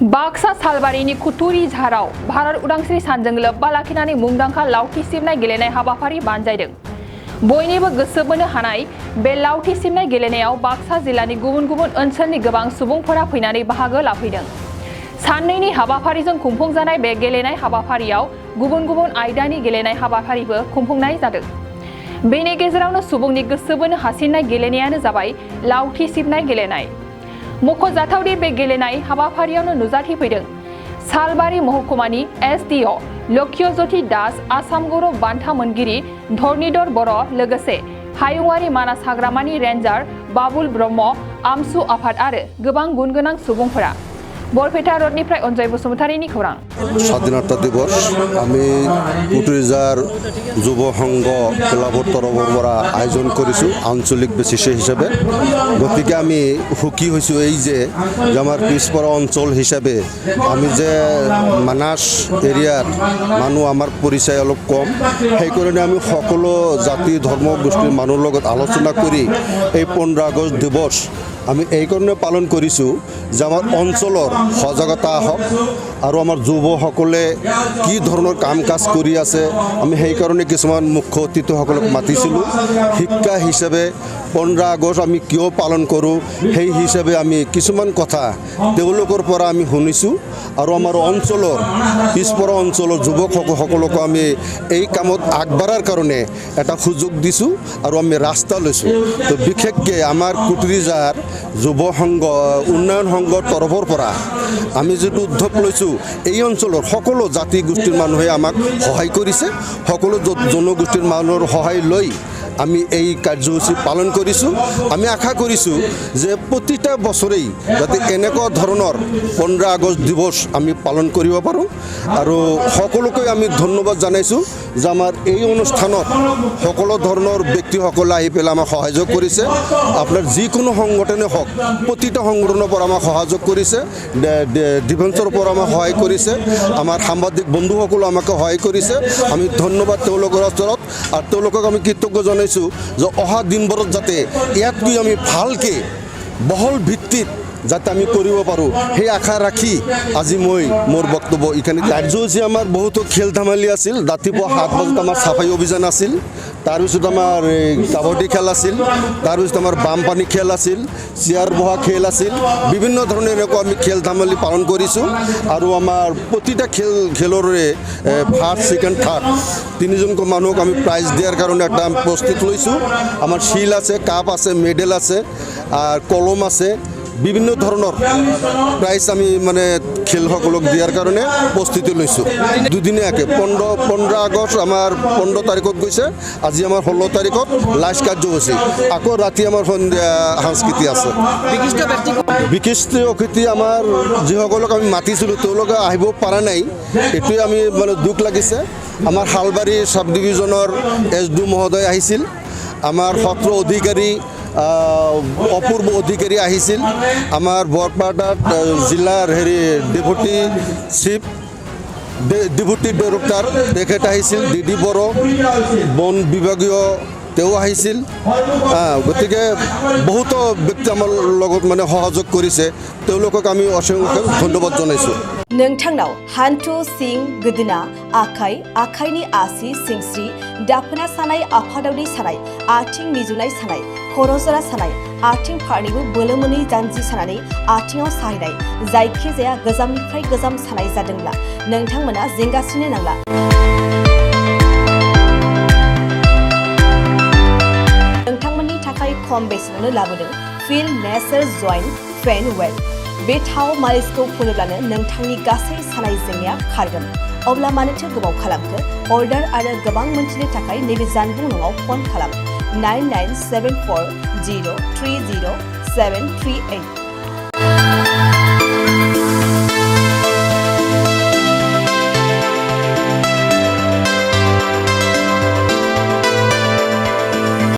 बाक्सा सालबारिनि कुतुरि झाराव भारत उदांस्रि सानजों लोब्बा लाखिनानै मुंदांखा लावथि सिबनाय गेलेनाय हाबाफारि बानजायदों। बयनिबो गोसो बोनो हानाय बे लावथि सिबनाय गेलेनायाव बाक्सा जिल्लानि गुबुन गुबुन ओनसोलनि गोबां सुबुंफोरा फैनानै बाहागो लाफैदों। साननैनि हाबाफारिजों खुंफुंजानाय बे गेलेनाय हाबाफारियाव गुबुन गुबुन आयदानि गेलेनाय हाबाफारिबो खुंफुंनाय जादों। बेनि गेजेरावनो सुबुंनि गोसो बोनो हासिननाय गेलेनायानो जाबाय लावथि सिबनाय गेलेनाय। मख'जाथावदि बे गेलेनाय हाबाफारियावनो नुजाथिफैदों सालबारि महकुमानि एसडिअ लक्ष्यज्योति दास, आसाम गौरव बान्था मोनगिरि धरनीधर बर' लोगोसे हायुङारि मानास हाग्रामानि रेन्जार बाबुल ब्रह्म, आमसु आफाद आरो गोबां गुनगोनां सुबुंफोरा। बरपेटा रोडनिफ्राय अनजय बसुमतारीनि खौरां। স্বাধীনতা দিবস আমি কুটুৰিজাৰ যুৱ সংঘ ক্লাবৰ তৰফৰ পৰা আয়োজন কৰিছোঁ আঞ্চলিক বেচিছে হিচাপে। গতিকে আমি সুখী হৈছোঁ এই যে আমাৰ পিছপৰা অঞ্চল হিচাপে আমি যে মানাস এৰিয়াত মানুহ আমাৰ পৰিচয় অলপ কম, সেইকাৰণে আমি সকলো জাতি ধৰ্ম গোষ্ঠীৰ মানুহৰ লগত আলোচনা কৰি এই 15 আগষ্ট দিৱস আমি এই কাৰণে পালন কৰিছোঁ যে আমাৰ অঞ্চলৰ সজাগতা হওক আৰু আমাৰ যুৱসকলে কি ধৰণৰ কাম কাজ কৰি আছে আমি সেইকাৰণে কিছুমান মুখ্য অতিথিসকলক মাতিছিলোঁ। শিক্ষা হিচাপে 15 আগষ্ট আমি কিয় পালন কৰোঁ সেই হিচাপে আমি কিছুমান কথা তেওঁলোকৰ পৰা আমি শুনিছোঁ আৰু আমাৰ অঞ্চলৰ পিছপৰা অঞ্চলৰ যুৱকসকলকো আমি এই কামত আগবাঢ়াৰ কাৰণে এটা সুযোগ দিছোঁ আৰু আমি ৰাস্তা লৈছোঁ। তো বিশেষকৈ আমাৰ কুটুৰিজাৰ যুৱ সংঘ উন্নয়ন সংঘৰ তৰফৰ পৰা আমি যিটো উদ্যোগ লৈছোঁ এই অঞ্চলৰ সকলো জাতি গোষ্ঠীৰ মানুহে আমাক সহায় কৰিছে। সকলো জনগোষ্ঠীৰ মানুহৰ সহায় লৈ আমি এই কাৰ্যসূচী পালন কৰিছোঁ। আমি আশা কৰিছোঁ যে প্ৰতিটা বছৰেই যাতে এনেকুৱা ধৰণৰ 15 আগষ্ট দিৱস আমি পালন কৰিব পাৰোঁ আৰু সকলোকে আমি ধন্যবাদ জনাইছোঁ যে আমাৰ এই অনুষ্ঠানত সকলো ধৰণৰ ব্যক্তিসকলে আহি পেলাই আমাক সহযোগ কৰিছে। আপোনাৰ যিকোনো সংগঠনে হওক প্ৰতিটা সংগঠনৰ পৰা আমাক সহযোগ কৰিছে, ডিফেন্সৰ পৰা আমাক সহায় কৰিছে, আমাৰ সাংবাদিক বন্ধুসকলে আমাক সহায় কৰিছে। আমি ধন্যবাদ তেওঁলোকৰ ওচৰত আৰু তেওঁলোকক আমি কৃতজ্ঞ জনাইছোঁ যে অহা দিনবোৰত যাতে ইয়াতকৈ আমি ভালকৈ বহল ভিত্তিত যাতে আমি কৰিব পাৰোঁ সেই আশা ৰাখি আজি মই মোৰ বক্তব্য এইখানে। কাৰ্যসূচী আমাৰ বহুতো খেল ধেমালি আছিল। ৰাতিপুৱা 7 বজাত আমাৰ চাফাই অভিযান আছিল, তাৰপিছত আমাৰ কাবাডী খেল আছিল, তাৰপিছত আমাৰ বামপানী খেল আছিল, চেয়াৰ বহা খেল আছিল, বিভিন্ন ধৰণৰ এনেকুৱা আমি খেল ধেমালি পালন কৰিছোঁ। আৰু আমাৰ প্ৰতিটা খেলৰে ফাৰ্ষ্ট, ছেকেণ্ড, থাৰ্ড তিনিজনকৈ মানুহক আমি প্ৰাইজ দিয়াৰ কাৰণে এটা প্ৰস্তুত লৈছোঁ। আমাৰ শিল আছে, কাপ আছে, মেডেল আছে, আৰু কলম আছে, বিভিন্ন ধৰণৰ প্ৰাইজ আমি মানে খেলসকলক দিয়াৰ কাৰণে প্ৰস্তুতি লৈছোঁ। দুদিনীয়াকৈ 15 আগষ্ট আমাৰ 15 তাৰিখত গৈছে, আজি আমাৰ 16 তাৰিখত লাষ্ট কাৰ্যসূচী, আকৌ ৰাতি আমাৰ সন্ধিয়া সাংস্কৃতিক আছে। বিশিষ্ট অতিথি আমাৰ যিসকলক আমি মাতিছিলোঁ তেওঁলোকে আহিব পৰা নাই, এইটোৱে আমি মানে দুখ লাগিছে। আমাৰ শালবাৰী চাব ডিভিজনৰ এছডিঅ মহোদয় আহিছিল, আমাৰ সত্ৰ অধিকাৰী অপূৰ্ব অধিকাৰী আহিছিল, আমাৰ বৰপেটাত জিলাৰ ডেপুটি চিফ ডেপুটি ডাইৰেক্টৰ তেখেত আহিছিল, ডিডি বড় বন বিভাগীয় তেওঁ আহিছিল। গতিকে বহুতো ব্যক্তি আমাৰ লগত মানে সহযোগ কৰিছে, তেওঁলোকক আমি অসংখ্য ধন্যবাদ জনাইছোঁ। नोंथांनाव हान्थु सिं गोदोना आखाइ आखाइनि आसि सिंस्रि दाफोना सानाय आफादावनि सानाय आथिं मिजुनाय सानाय खर' जरा सानाय आथिं फारनैबो बोलो मोनै जानजि सानानै आथिङाव साहैनाय जायखिजाया गोजामनिफ्राय गोजाम सानाय जादोंब्ला नोंथांमोना जिंगासिनो नांला। नोंथांमोननि थाखाय खम बेसेनावनो लाबोदों फिल नेचार जइन्ट पेन वेल। बे थाव मालिसखौ फुनोब्लानो नोंथांनि गासै सानाय जेंनाया खारगोन। अब्ला मानोथो गोबाव खालामखो? अर्डार आरो गोबां मोनथिनो थाखाय नैबे जानबुं नङाव फन खालाम 9974030738।